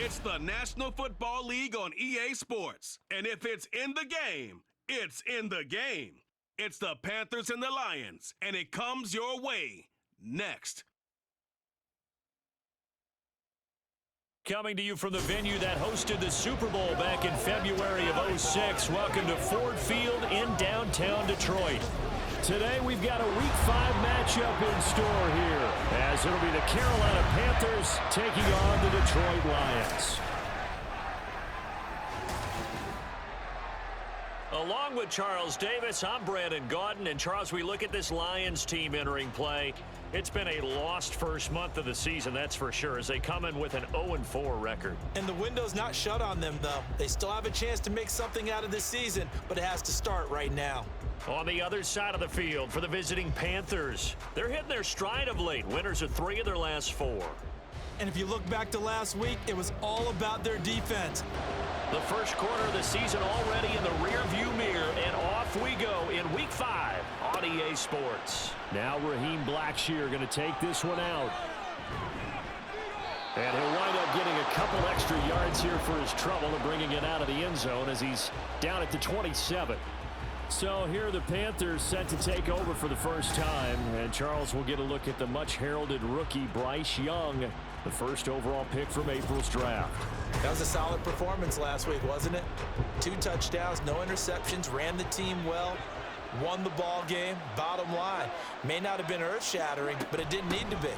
It's the National Football League on EA Sports. And if it's in the game, it's in the game. It's the Panthers and the Lions, and it comes your way next. Coming to you from the venue that hosted the Super Bowl back in February of '06. Welcome to Ford Field in downtown Detroit. Today we've got a Week 5 matchup in store here, as it'll be the Carolina Panthers taking on the Detroit Lions. Along with Charles Davis, I'm Brandon Gaudin. And Charles, we look at this Lions team entering play. It's been a lost first month of the season, that's for sure, as they come in with an 0-4 record. And the window's not shut on them, though. They still have a chance to make something out of this season, but it has to start right now. On the other side of the field for the visiting Panthers, they're hitting their stride of late. Winners of 3 of their last 4. And if you look back to last week, it was all about their defense. The first quarter of the season already in the rearview mirror, and off we go in Week 5 on EA Sports. Now Raheem Blackshear going to take this one out. And he'll wind up getting a couple extra yards here for his trouble and bringing it out of the end zone as he's down at the 27. So here are the Panthers set to take over for the first time. And Charles will get a look at the much-heralded rookie Bryce Young, the first overall pick from April's draft. That was a solid performance last week, wasn't it? 2 touchdowns, no interceptions, ran the team well, won the ball game. Bottom line, may not have been earth-shattering, but it didn't need to be.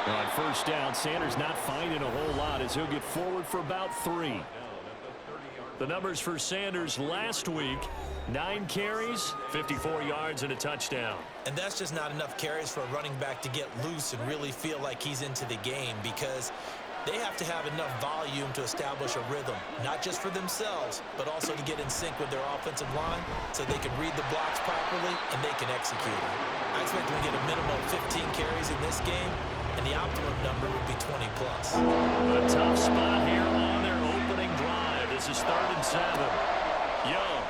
On first down, Sanders not finding a whole lot as he'll get forward for about 3. The numbers for Sanders last week: 9 carries, 54 yards, and a touchdown. And that's just not enough carries for a running back to get loose and really feel like he's into the game, because they have to have enough volume to establish a rhythm, not just for themselves, but also to get in sync with their offensive line so they can read the blocks properly and they can execute it. I expect them to get a minimum of 15 carries in this game, and the optimum number would be 20+. A tough spot here on their opening drive. This is 3rd and 7. Young.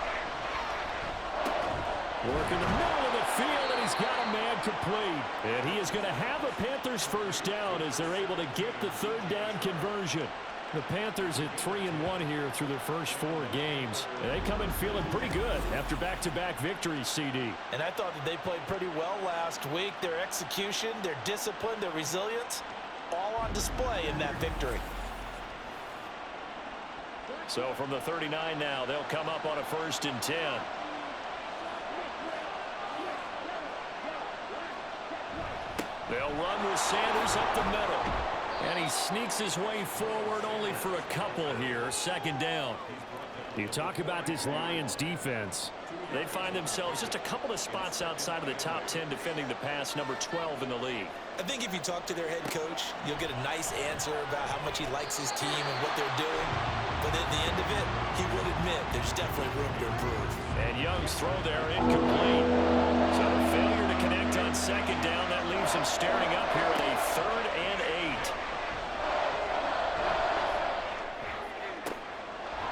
Working the middle of the field, and he's got a man complete. And he is going to have a Panthers first down as they're able to get the 3rd down conversion. The Panthers at 3-1 here through their first 4 games. And they come in feeling pretty good after back-to-back victories, CD. And I thought that they played pretty well last week. Their execution, their discipline, their resilience, all on display in that victory. So from the 39 now, they'll come up on a 1st and 10. They'll run with Sanders up the middle. And he sneaks his way forward only for a couple here. 2nd down. You talk about this Lions defense. They find themselves just a couple of spots outside of the top 10 defending the pass, number 12 in the league. I think if you talk to their head coach, you'll get a nice answer about how much he likes his team and what they're doing. But at the end of it, he would admit there's definitely room to improve. And Young's throw there incomplete. So a failure to connect on 2nd down. That leaves him staring up here at a 3rd and 8.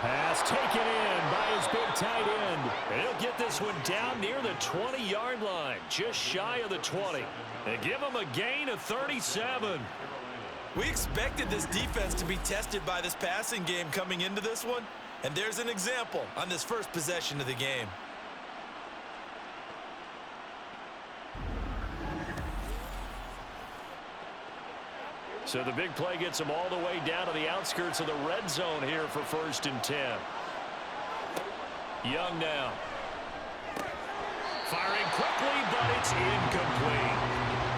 Pass taken in by his big tight end. And he'll get this one down near the 20-yard line, just shy of the 20. They give him a gain of 37. We expected this defense to be tested by this passing game coming into this one, and there's an example on this first possession of the game. So the big play gets him all the way down to the outskirts of the red zone here for 1st and 10. Young now. Firing quickly, but it's incomplete.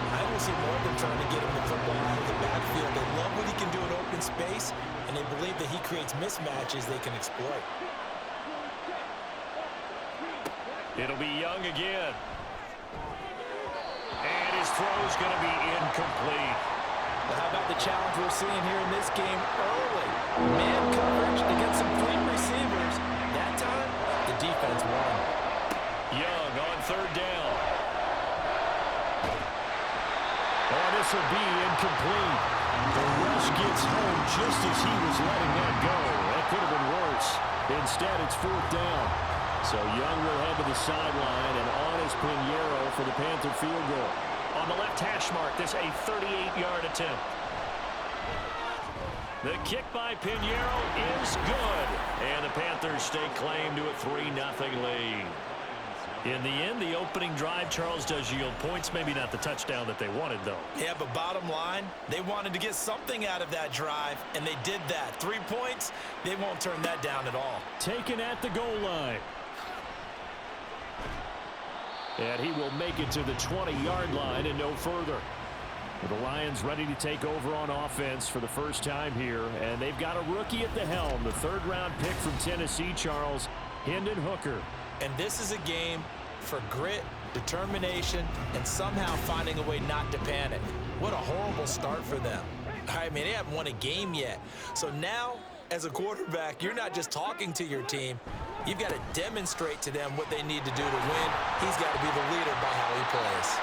I will see more of them trying to get him the football out of the backfield. They love what he can do in open space, and they believe that he creates mismatches they can exploit. It'll be Young again. And his throw's going to be incomplete. Well, how about the challenge we're seeing here in this game early? Man coverage against some fleet receivers. That time, the defense won. Young on 3rd down. Oh, this will be incomplete. The rush gets home just as he was letting that go. That could have been worse. Instead, it's 4th down. So Young will head to the sideline, and on is Pinheiro for the Panther field goal. On the left hash mark, this a 38-yard attempt. The kick by Pinheiro is good. And the Panthers stake claim to a 3-0 lead. In the end, the opening drive, Charles, does yield points. Maybe not the touchdown that they wanted, though. Yeah, but bottom line, they wanted to get something out of that drive, and they did that. 3 points, they won't turn that down at all. Taken at the goal line. And he will make it to the 20-yard line and no further. The Lions ready to take over on offense for the first time here, and they've got a rookie at the helm, the third-round pick from Tennessee, Charles, Hendon Hooker. And this is a game for grit, determination, and somehow finding a way not to panic. What a horrible start for them. I mean, they haven't won a game yet. So now, as a quarterback, you're not just talking to your team. You've got to demonstrate to them what they need to do to win. He's got to be the leader by how he plays.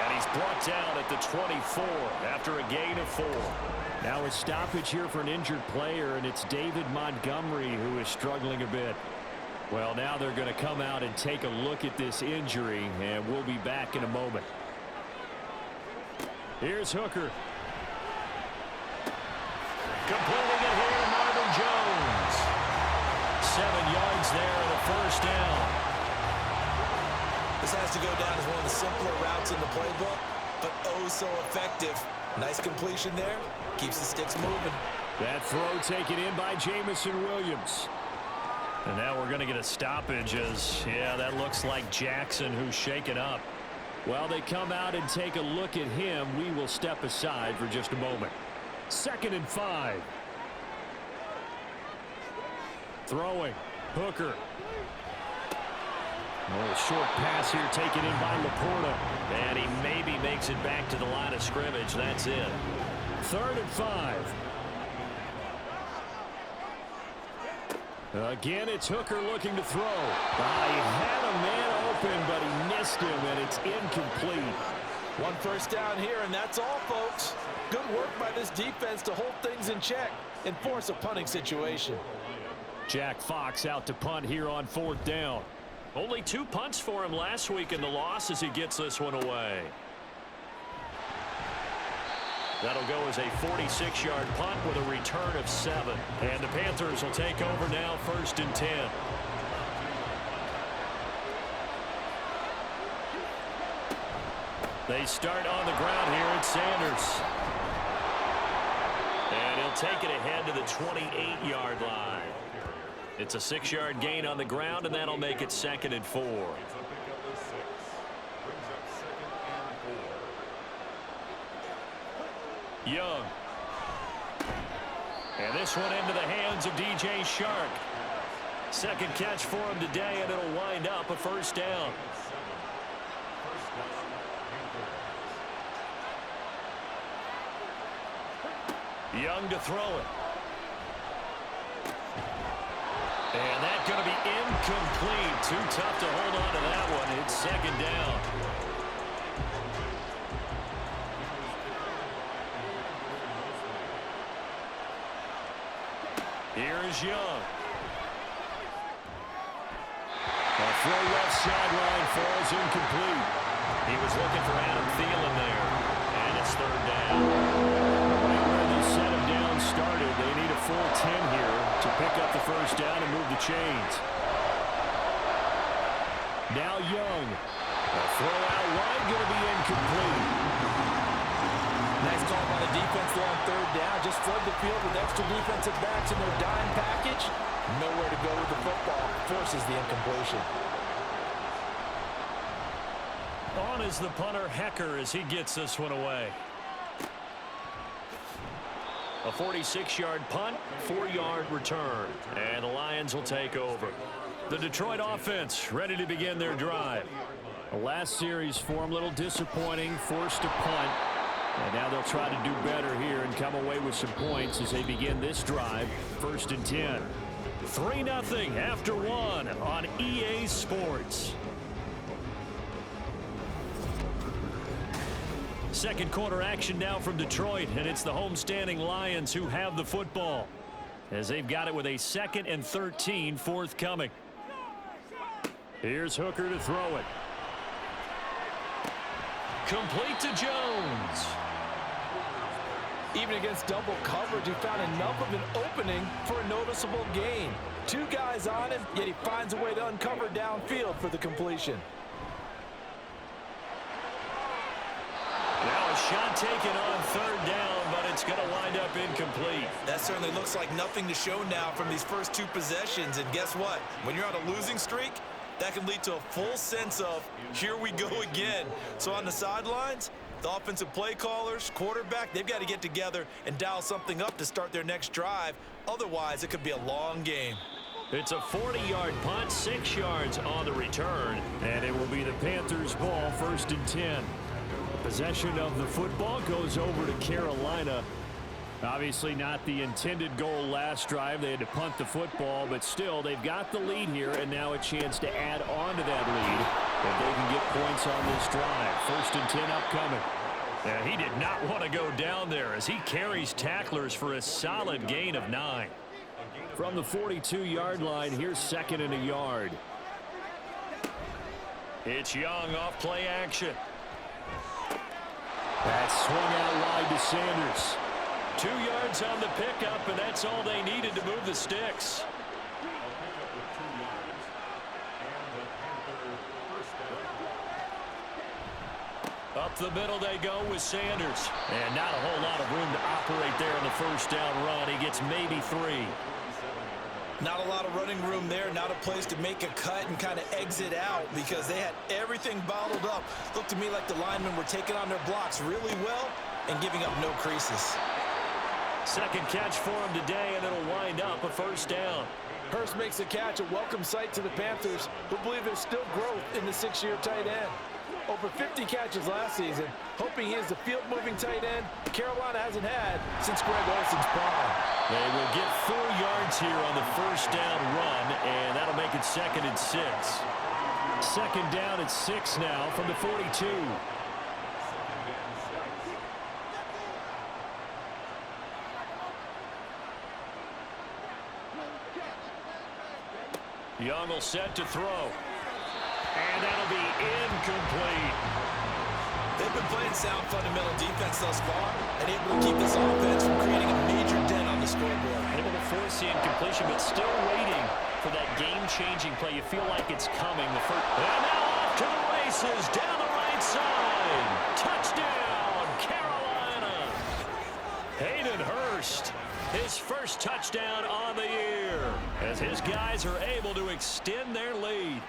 And he's brought down at the 24 after a gain of 4. Now a stoppage here for an injured player, and it's David Montgomery who is struggling a bit. Well, now they're going to come out and take a look at this injury, and we'll be back in a moment. Here's Hooker. Completing it here, Marvin Jones. 7 yards there and a first down. This has to go down as one of the simpler routes in the playbook, but oh so effective. Nice completion there. Keeps the sticks moving. That throw taken in by Jamison Williams. And now we're going to get a stoppage as, yeah, that looks like Jackson who's shaken up. While they come out and take a look at him, we will step aside for just a moment. 2nd and 5. Throwing. Hooker. A short pass here taken in by Laporta. And he maybe makes it back to the line of scrimmage. That's it. 3rd and 5. Again, it's Hooker looking to throw. He had a man open, but he missed him, and it's incomplete. 1 first down here, and that's all, folks. Good work by this defense to hold things in check and force a punting situation. Jack Fox out to punt here on 4th down. Only 2 punts for him last week in the loss as he gets this one away. That'll go as a 46-yard punt with a return of 7. And the Panthers will take over now, 1st and 10. They start on the ground here at Sanders. And he'll take it ahead to the 28-yard line. It's a 6-yard gain on the ground, and that'll make it 2nd and 4. Young. And this one into the hands of DJ Shark. 2nd catch for him today, and it'll wind up a 1st down. Young to throw it. And that's going to be incomplete. Too tough to hold on to that one. It's 2nd down. Here is Young. A throw left sideline falls incomplete. He was looking for Adam Thielen there. And it's 3rd down. Right where they set him down started. They need a full 10 here to pick up the 1st down and move the chains. Now Young. A throw out wide going to be incomplete. Nice call by the defense there on 3rd down. Just flood the field with extra defensive backs in their dime package. Nowhere to go with the football. Forces the incompletion. On is the punter Hecker as he gets this one away. A 46-yard punt, 4-yard return. And the Lions will take over. The Detroit offense ready to begin their drive. The last series for them, a little disappointing, forced to punt. And now they'll try to do better here and come away with some points as they begin this drive, 1st and 10. 3-0 after 1 on EA Sports. 2nd quarter action now from Detroit, and it's the homestanding Lions who have the football as they've got it with a 2nd and 13 forthcoming. Here's Hooker to throw it. Complete to Jones. Even against double coverage, he found enough of an opening for a noticeable gain. 2 guys on him, yet he finds a way to uncover downfield for the completion. Now a shot taken on 3rd down, but it's going to wind up incomplete. That certainly looks like nothing to show now from these first 2 possessions. And guess what? When you're on a losing streak, that can lead to a full sense of, here we go again. So on the sidelines, the offensive play callers, quarterback, they've got to get together and dial something up to start their next drive. Otherwise, it could be a long game. It's a 40-yard punt, 6 yards on the return, and it will be the Panthers' ball, 1st and 10. Possession of the football goes over to Carolina. Obviously not the intended goal last drive. They had to punt the football, but still, they've got the lead here, and now a chance to add on to that lead if they can get points on this drive. 1st and 10 upcoming. Yeah, he did not want to go down there as he carries tacklers for a solid gain of 9. From the 42-yard line, here's 2nd and a yard. It's Young off play action. That's swung out wide to Sanders. 2 yards on the pickup, and that's all they needed to move the sticks. Up the middle they go with Sanders. And not a whole lot of room to operate there in the 1st down run. He gets maybe 3. Not a lot of running room there, not a place to make a cut and kind of exit out because they had everything bottled up. Looked to me like the linemen were taking on their blocks really well and giving up no creases. 2nd catch for him today, and it'll wind up a 1st down. Hurst makes a catch, a welcome sight to the Panthers, who believe there's still growth in the 6-year tight end. Over 50 catches last season, hoping he is the field-moving tight end Carolina hasn't had since Greg Olsen's prime. They will get 4 yards here on the 1st down run, and that'll make it 2nd and 6. 2nd down at 6 now from the 42. Young will set to throw. And that'll be incomplete. They've been playing sound fundamental defense thus far and able to keep this offense from creating a major dent on the scoreboard. Able to force the incompletion, but still waiting for that game-changing play. You feel like it's coming. The first, and now off to the races down the right side. Touchdown, Carolina. Hayden Hurst. His 1st touchdown on the year as his guys are able to extend their lead.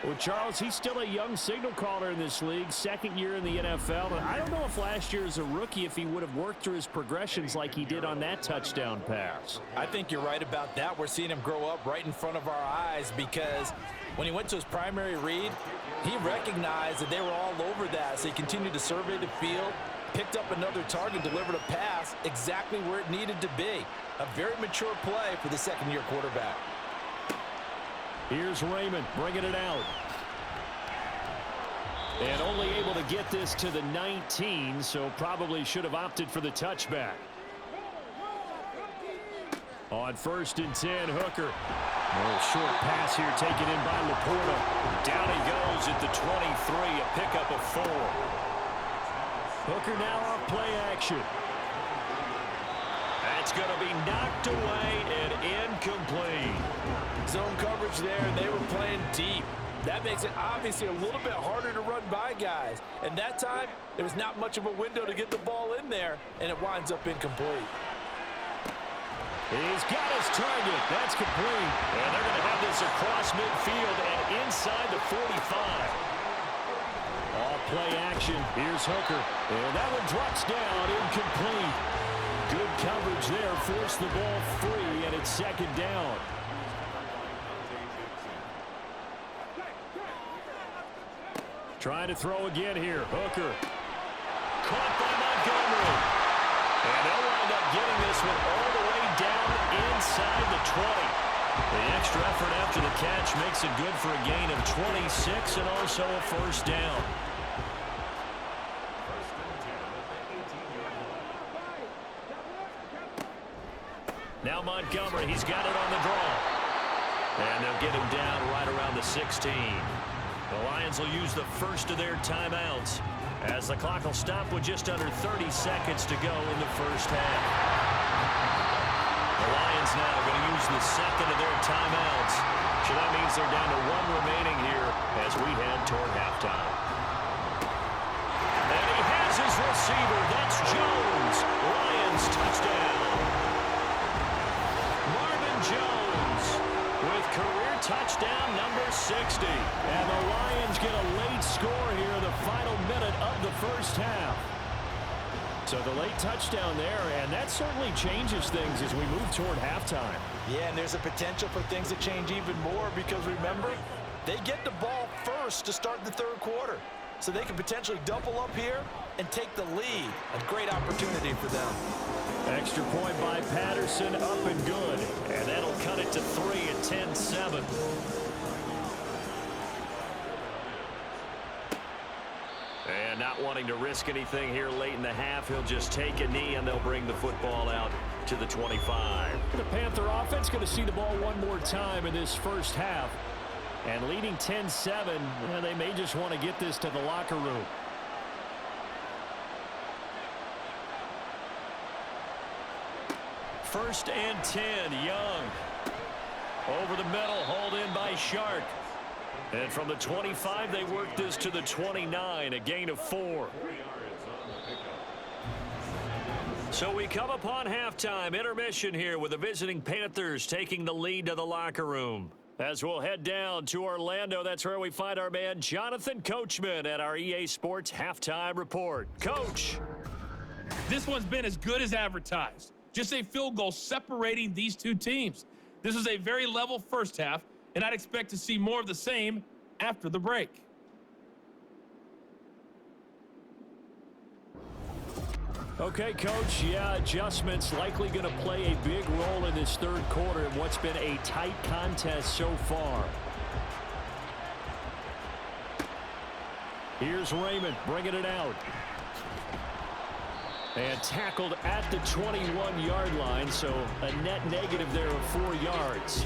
Well, Charles, he's still a young signal caller in this league, 2nd year in the NFL. And I don't know if last year as a rookie, if he would have worked through his progressions like he did on that touchdown pass. I think you're right about that. We're seeing him grow up right in front of our eyes because when he went to his primary read, he recognized that they were all over that. So he continued to survey the field, picked up another target, delivered a pass exactly where it needed to be. A very mature play for the 2nd-year quarterback. Here's Raymond bringing it out. And only able to get this to the 19, so probably should have opted for the touchback. On 1st and 10, Hooker. A little short pass here taken in by Laporta. Down he goes at the 23, a pickup of 4. Hooker now off play action. That's going to be knocked away and incomplete. Zone coverage there, and they were playing deep. That makes it obviously a little bit harder to run by guys. And that time, there was not much of a window to get the ball in there, and it winds up incomplete. He's got his target. That's complete. And they're going to have this across midfield and inside the 45. All play action. Here's Hooker. And that one drops down, incomplete. Good coverage there. Force the ball free, and it's 2nd down. Trying to throw again here. Hooker. Caught by Montgomery. And they'll wind up getting this one all the way down inside the 20. The extra effort after the catch makes it good for a gain of 26 and also a 1st down. Now Montgomery, he's got it on the draw. And they'll get him down right around the 16. The Lions will use the first of their timeouts as the clock will stop with just under 30 seconds to go in the first half. The Lions now going to use the second of their timeouts. So that means they're down to one remaining here as we head toward halftime. And he has his receiver. That's Jones. Lions touchdown. Marvin Jones with career touchdown number 60. And the Lions get a late score here in the final minute of the first half. So the late touchdown there, and that certainly changes things as we move toward halftime. Yeah, and there's a potential for things to change even more because, remember, they get the ball first to start the third quarter. So they can potentially double up here and take the lead. A great opportunity for them. Extra point by Patterson, up and good. And that'll cut it to 3 at 10-7. And not wanting to risk anything here late in the half, he'll just take a knee and they'll bring the football out to the 25. The Panther offense going to see the ball one more time in this first half. And leading 10-7, they may just want to get this to the locker room. First and 10, Young. Over the middle, hauled in by Shark. And from the 25, they work this to the 29, a gain of 4. So we come upon halftime, intermission here with the visiting Panthers taking the lead to the locker room. As we'll head down to Orlando, that's where we find our man Jonathan Coachman at our EA Sports Halftime Report. Coach. This one's been as good as advertised. Just a field goal separating these two teams. This is a very level first half, and I'd expect to see more of the same after the break. Okay, Coach, yeah, adjustments likely going to play a big role in this third quarter in what's been a tight contest so far. Here's Raymond bringing it out. And tackled at the 21-yard line, so a net negative there of 4 yards.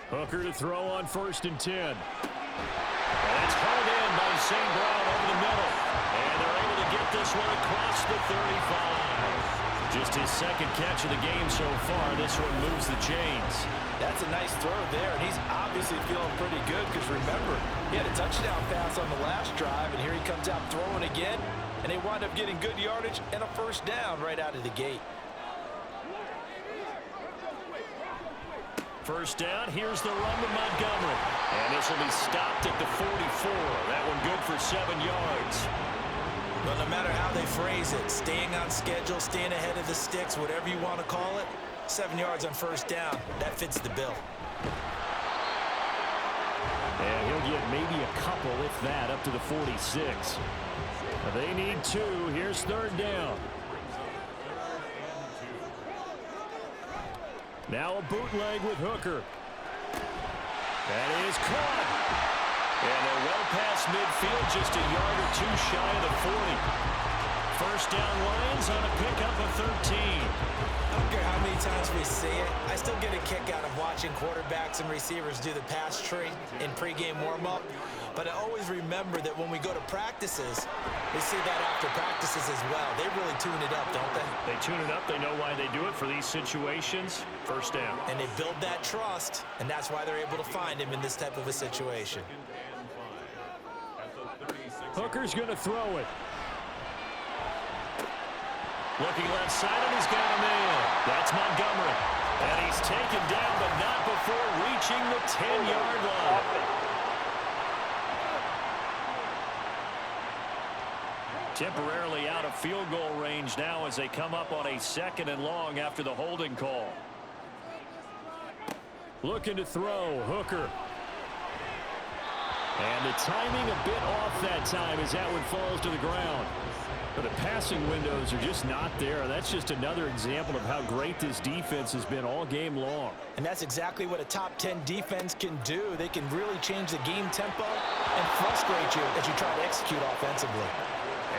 Hooker to throw on 1st and 10. And it's hauled in by St. Brown over the middle. And they're able to get this one across the 35. Just his second catch of the game so far. This one moves the chains. That's a nice throw there, and he's obviously feeling pretty good because, remember, he had a touchdown pass on the last drive, and here he comes out throwing again, and they wind up getting good yardage and a first down right out of the gate. First down, here's the run to Montgomery. And this will be stopped at the 44. That one good for 7 yards. Well, no matter how they phrase it, staying on schedule, staying ahead of the sticks, whatever you want to call it, 7 yards on first down, that fits the bill. And he'll get maybe a couple, if that, up to the 46. They need 2. Here's 3rd down. Now a bootleg with Hooker. That is caught. And they're well past midfield, just a yard or 2 shy of the 40. First down Lions on a pickup of 13. I don't care how many times we see it. I still get a kick out of watching quarterbacks and receivers do the pass tree in pregame warm-up. But I always remember that when we go to practices, we see that after practices as well. They really tune it up, don't they? They tune it up. They know why they do it for these situations. First down. And they build that trust, and that's why they're able to find him in this type of a situation. Hooker's going to throw it. Looking left side, and he's got a man. That's Montgomery. And he's taken down, but not before reaching the 10-yard line. Temporarily out of field goal range now as they come up on a 2nd and long after the holding call. Looking to throw, Hooker. And the timing a bit off that time as that one falls to the ground. But the passing windows are just not there. That's just another example of how great this defense has been all game long. And that's exactly what a top 10 defense can do. They can really change the game tempo and frustrate you as you try to execute offensively.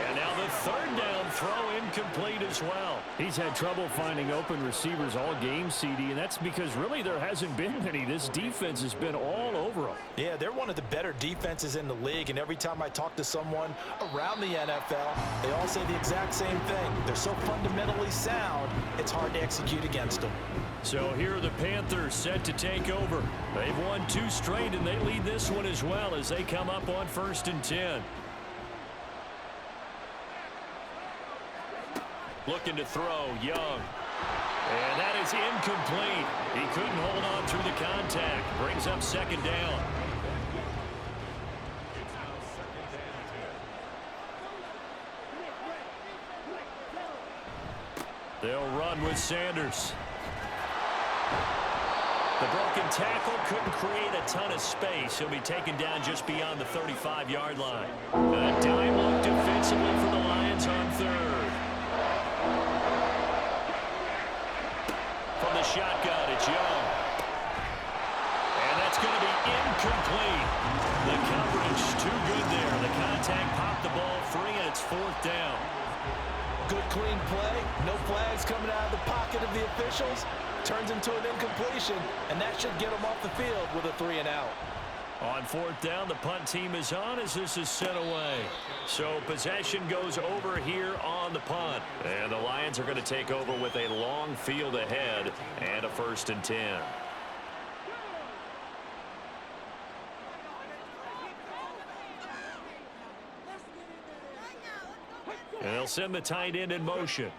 And now the 3rd down throw incomplete as well. He's had trouble finding open receivers all game, CD, and that's because really there hasn't been many. This defense has been all over them. Yeah, they're one of the better defenses in the league, and every time I talk to someone around the NFL, they all say the exact same thing. They're so fundamentally sound, it's hard to execute against them. So here are the Panthers set to take over. They've won 2 straight, and they lead this one as well as they come up on 1st and 10. Looking to throw, Young. And that is incomplete. He couldn't hold on through the contact. Brings up 2nd down. They'll run with Sanders. The broken tackle couldn't create a ton of space. He'll be taken down just beyond the 35-yard line. A dime look defensively for the Lions on 3rd. From the shotgun, it's Young. And that's going to be incomplete. The coverage too good there. The contact popped the ball free, and it's 4th down. Good, clean play. No flags coming out of the pocket of the officials. Turns into an incompletion, and that should get them off the field with a 3-and-out. On 4th down, the punt team is on as this is sent away. So possession goes over here on the punt. And the Lions are going to take over with a long field ahead and a 1st and 10. And they'll send the tight end in motion.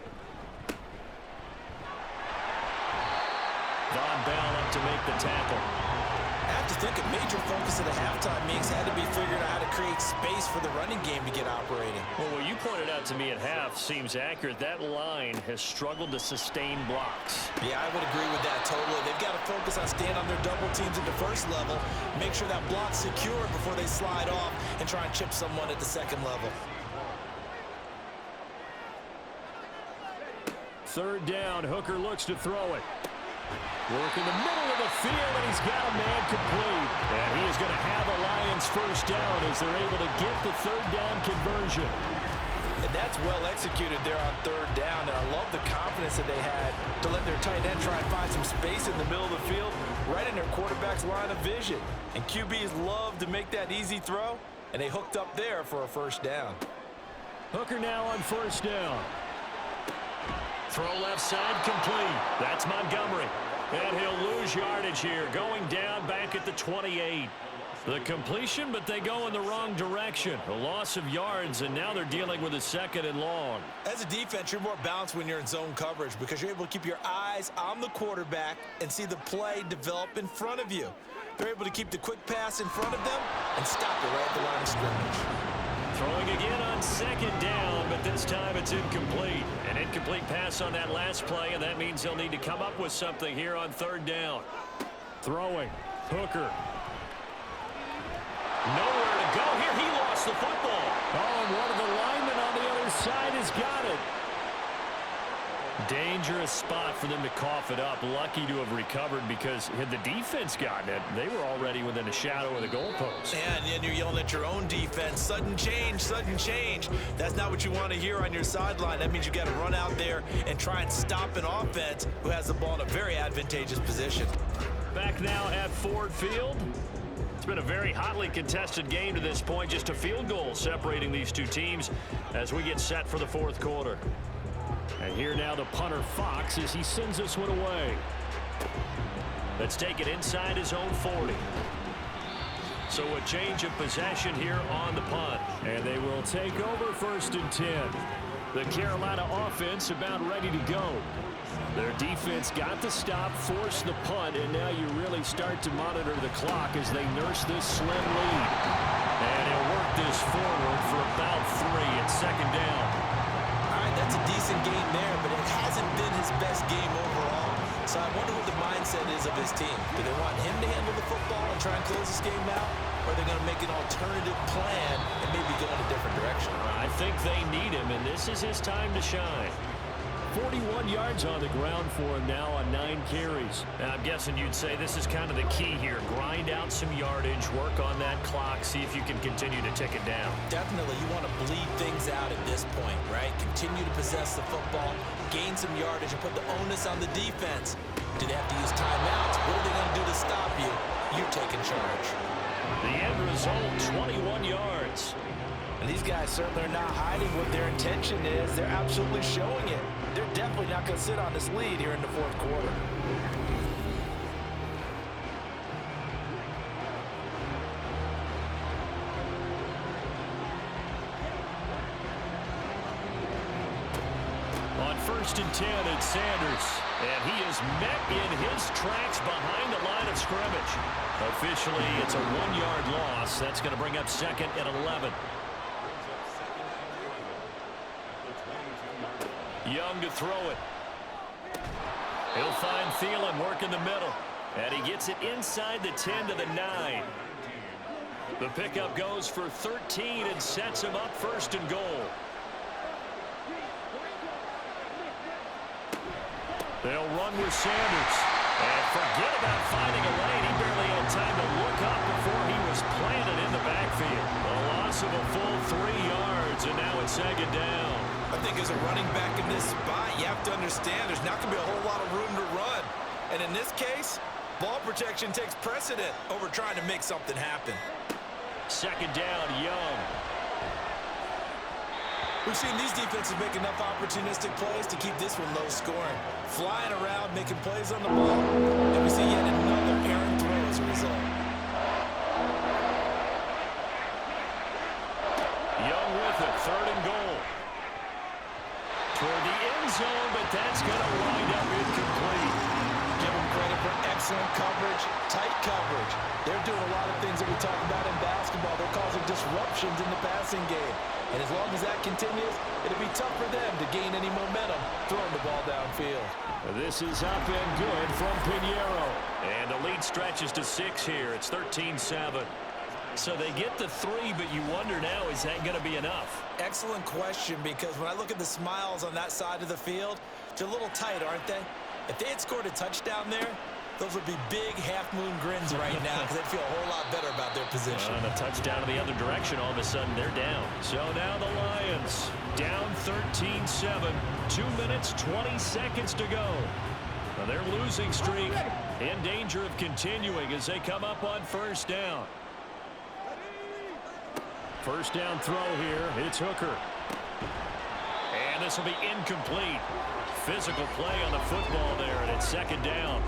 Von Bell up to make the tackle. I have to think a major focus of the halftime meetings had to be figuring out how to create space for the running game to get operating. Well, what you pointed out to me at half seems accurate. That line has struggled to sustain blocks. Yeah, I would agree with that totally. They've got to focus on staying on their double teams at the 1st level, make sure that block's secure before they slide off and try and chip someone at the 2nd level. 3rd down, Hooker looks to throw it. Work in the middle of the field, and he's got a man complete. And he is going to have a Lions 1st down as they're able to get the 3rd down conversion. And that's well executed there on 3rd down, and I love the confidence that they had to let their tight end try and find some space in the middle of the field, right in their quarterback's line of vision. And QBs love to make that easy throw, and they hooked up there for a 1st down. Hooker now on 1st down. Throw left side complete. That's Montgomery. And he'll lose yardage here, going down back at the 28. The completion, but they go in the wrong direction. A loss of yards, and now they're dealing with a 2nd and long. As a defense, you're more balanced when you're in zone coverage because you're able to keep your eyes on the quarterback and see the play develop in front of you. They're able to keep the quick pass in front of them and stop it right at the line of scrimmage. Throwing again on 2nd down, but this time it's incomplete. An incomplete pass on that last play, and that means they'll need to come up with something here on 3rd down. Throwing, Hooker. Nowhere to go here. He lost the football. Oh, and one of the linemen on the other side has got it. Dangerous spot for them to cough it up. Lucky to have recovered because had the defense gotten it, they were already within a shadow of the goalpost. And you're yelling at your own defense. Sudden change, sudden change. That's not what you want to hear on your sideline. That means you got to run out there and try and stop an offense who has the ball in a very advantageous position. Back now at Ford Field. It's been a very hotly contested game to this point. Just a field goal separating these two teams as we get set for the 4th quarter. And here now the punter Fox as he sends this one away. Let's take it inside his own 40. So a change of possession here on the punt. And they will take over 1st and 10. The Carolina offense about ready to go. Their defense got the stop, forced the punt, and now you really start to monitor the clock as they nurse this slim lead. And he'll work this forward for about 3 at 2nd down. All right, that's a decent game there, but it hasn't been his best game overall. So I wonder what the mindset is of his team. Do they want him to handle the football and try and close this game out? Or are they going to make an alternative plan and maybe go in a different direction? I think they need him, and this is his time to shine. 41 yards on the ground for him now on 9 carries. Now, I'm guessing you'd say this is kind of the key here. Grind out some yardage, work on that clock, see if you can continue to tick it down. Definitely, you want to bleed things out at this point, right? Continue to possess the football, gain some yardage, and put the onus on the defense. Do they have to use timeouts? What are they going to do to stop you? You're taking charge. The end result, 21 yards. And these guys certainly are not hiding what their intention is. They're absolutely showing it. They're definitely not going to sit on this lead here in the fourth quarter. On 1st and 10, it's Sanders. And he is met in his tracks behind the line of scrimmage. Officially, it's a 1-yard loss. That's going to bring up 2nd and 11. Young to throw it. He'll find Thielen, work in the middle. And he gets it inside the 10 to the 9. The pickup goes for 13 and sets him up 1st and goal. They'll run with Sanders. And forget about finding a lane. He barely had time to look up before he was planted in the backfield. A loss of a full 3 yards, and now it's 2nd down. I think as a running back in this spot, you have to understand there's not going to be a whole lot of room to run. And in this case, ball protection takes precedent over trying to make something happen. 2nd down, Young. We've seen these defenses make enough opportunistic plays to keep this one low scoring. Flying around, making plays on the ball, and we see yet another errant throw as a result. Young with it, 3rd and goal. Toward the end zone, but that's going to wind up incomplete. Give them credit for excellent coverage, tight coverage. They're doing a lot of things that we talk about in basketball. They're causing disruptions in the passing game. And as long as that continues, it'll be tough for them to gain any momentum throwing the ball downfield. This is up and good from Pinheiro. And the lead stretches to 6 here. It's 13-7. So they get the 3, but you wonder now, is that going to be enough? Excellent question, because when I look at the smiles on that side of the field, they're a little tight, aren't they? If they had scored a touchdown there, those would be big half-moon grins right now because they'd feel a whole lot better about their position. And a touchdown in the other direction, all of a sudden they're down. So now the Lions down 13-7. 2 minutes, 20 seconds to go. Now their losing streak in danger of continuing as they come up on 1st down. 1st down throw here. It's Hooker. And this will be incomplete. Physical play on the football there, and it's 2nd down.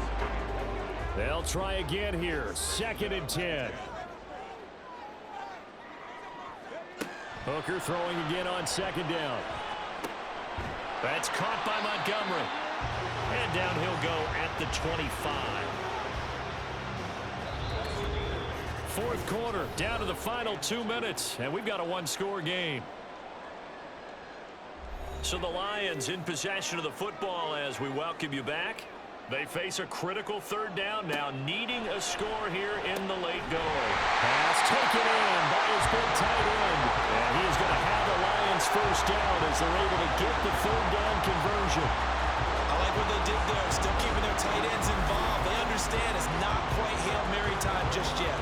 They'll try again here. 2nd and 10. Hooker throwing again on 2nd down. That's caught by Montgomery. And down he'll go at the 25. 4th quarter, down to the final 2 minutes, and we've got a 1-score game. So the Lions in possession of the football as we welcome you back. They face a critical 3rd down now, needing a score here in the late going. Pass taken in by his big tight end. And he is going to have the Lions 1st down as they're able to get the 3rd down conversion. I like what they did there, still keeping their tight ends involved. They understand it's not quite Hail Mary time just yet.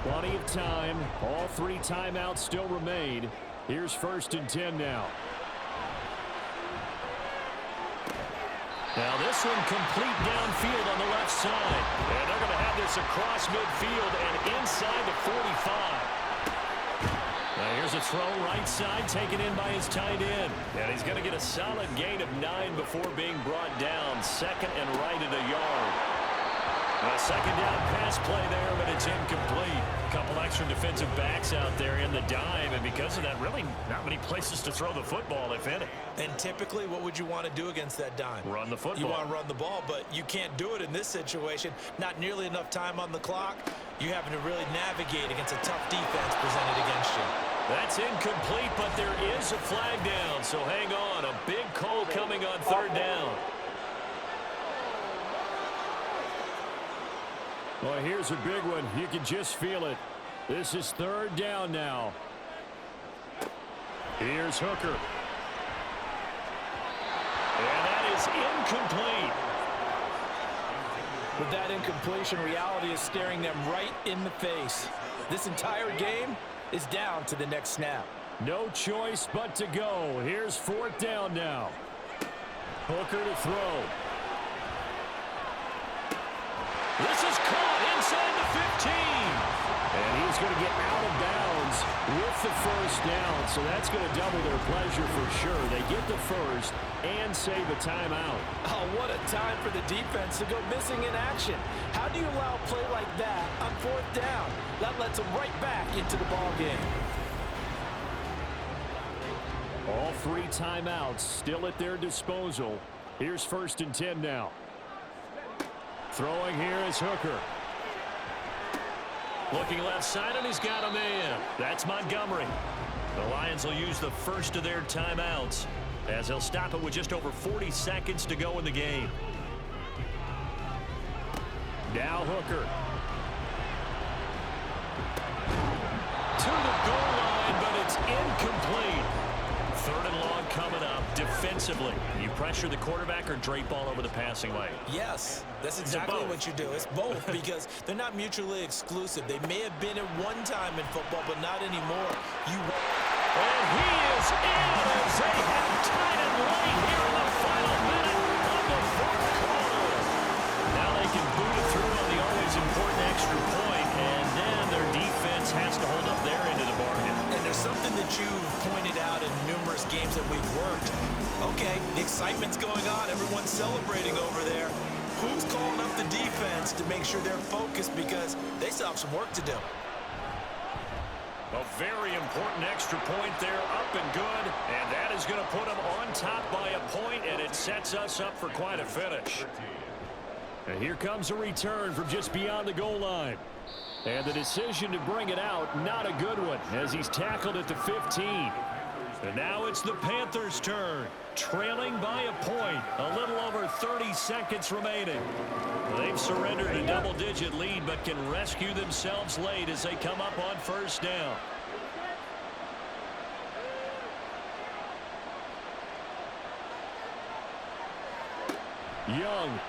Plenty of time. All 3 timeouts still remain. Here's 1st and 10 now. Now this one complete downfield on the left side. And they're going to have this across midfield and inside the 45. Now here's a throw right side taken in by his tight end. And he's going to get a solid gain of 9 before being brought down. 2nd and right at a yard. A 2nd down pass play there, but it's incomplete. A couple extra defensive backs out there in the dime, and because of that, really not many places to throw the football, if any. And typically, what would you want to do against that dime? Run the football. You want to run the ball, but you can't do it in this situation. Not nearly enough time on the clock. You're having to really navigate against a tough defense presented against you. That's incomplete, but there is a flag down, so hang on. A big call coming on 3rd down. Well, here's a big one. You can just feel it. This is 3rd down now. Here's Hooker. And that is incomplete. With that incompletion, reality is staring them right in the face. This entire game is down to the next snap. No choice but to go. Here's 4th down now. Hooker to throw. This is caught inside the 15. And he's going to get out of bounds with the 1st down. So that's going to double their pleasure for sure. They get the 1st and save a timeout. Oh, what a time for the defense to go missing in action. How do you allow a play like that on 4th down? That lets them right back into the ball game. All 3 timeouts still at their disposal. Here's 1st and 10 now. Throwing here is Hooker. Looking left side, and he's got a man. That's Montgomery. The Lions will use the first of their timeouts as they'll stop it with just over 40 seconds to go in the game. Now Hooker. To the goal line, but it's incomplete. 3rd and long coming up. Defensively, you pressure the quarterback or drape all over the passing lane? Yes, that's exactly what you do. It's both because they're not mutually exclusive. They may have been at one time in football, but not anymore. And he is in as they have tied it right here in the final minute of the 4th quarter. Now they can boot it through on the always important extra point, and then their defense has to hold up their end of the bargain. And there's something that you've pointed out in numerous games that we've worked. Okay, the excitement's going on. Everyone's celebrating over there. Who's calling up the defense to make sure they're focused because they still have some work to do? A very important extra point there, up and good, and that is going to put them on top by a point, and it sets us up for quite a finish. And here comes a return from just beyond the goal line. And the decision to bring it out, not a good one, as he's tackled at the 15. And now it's the Panthers' turn, trailing by a point, a little over 30 seconds remaining. They've surrendered a double-digit lead, but can rescue themselves late as they come up on 1st down. Young.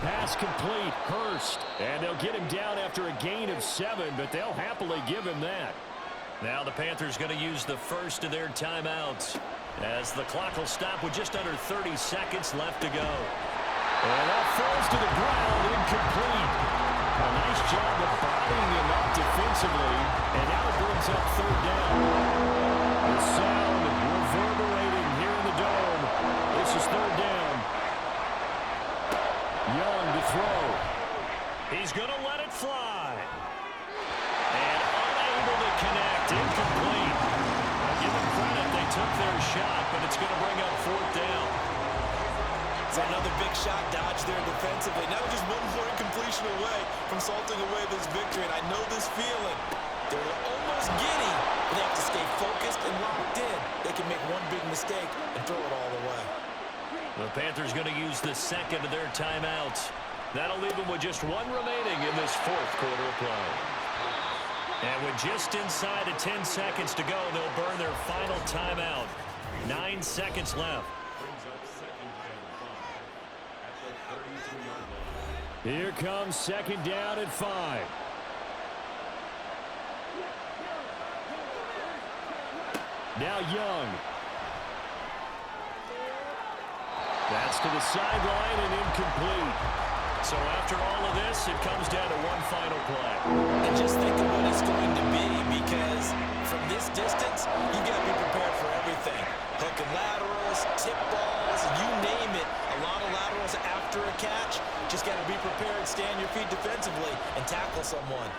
Pass complete. Hurst. And they'll get him down after a gain of 7, but they'll happily give him that. Now the Panthers going to use the first of their timeouts as the clock will stop with just under 30 seconds left to go. And that falls to the ground, incomplete. A nice job of bodying him up defensively, and now it brings up 3rd down. The sound reverberating here in the dome. This is 3rd down. Young to throw. He's going to let it fly. And unable to connect, incomplete. I'll give them credit, they took their shot, but it's going to bring up 4th down. It's another big shot dodge there defensively. Now just one more incompletion away from salting away this victory, and I know this feeling. They're almost giddy, but they have to stay focused and locked in. They can make one big mistake and throw it all away. The Panthers going to use the second of their timeouts. That'll leave them with just 1 remaining in this 4th quarter of play. And with just inside of 10 seconds to go, they'll burn their final timeout. 9 seconds left. Here comes 2nd down at 5. Now Young. That's to the sideline and incomplete. So after all of this, it comes down to one final play. And just think of what it's going to be, because from this distance, you got to be prepared for everything. Hook and laterals, tip balls, you name it. A lot of laterals after a catch. Just got to be prepared, stay on your feet defensively, and tackle someone.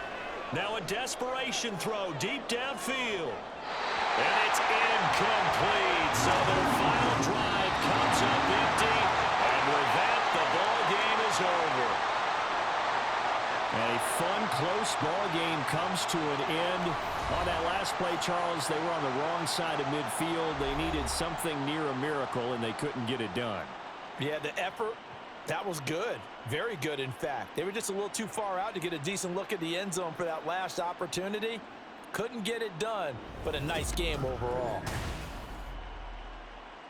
Now a desperation throw deep downfield. And it's incomplete. So their final drive comes up empty. And with that, the ball game is over. A fun, close ball game comes to an end. On that last play, Charles, they were on the wrong side of midfield. They needed something near a miracle, and they couldn't get it done. Yeah, the effort, that was good. Very good, in fact. They were just a little too far out to get a decent look at the end zone for that last opportunity. Couldn't get it done, but a nice game overall.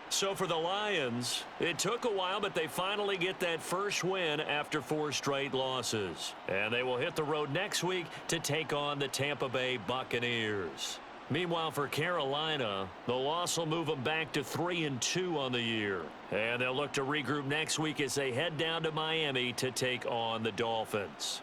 So for the Lions, it took a while, but they finally get that first win after 4 straight losses. And they will hit the road next week to take on the Tampa Bay Buccaneers. Meanwhile, for Carolina, the loss will move them back to 3-2 on the year. And they'll look to regroup next week as they head down to Miami to take on the Dolphins.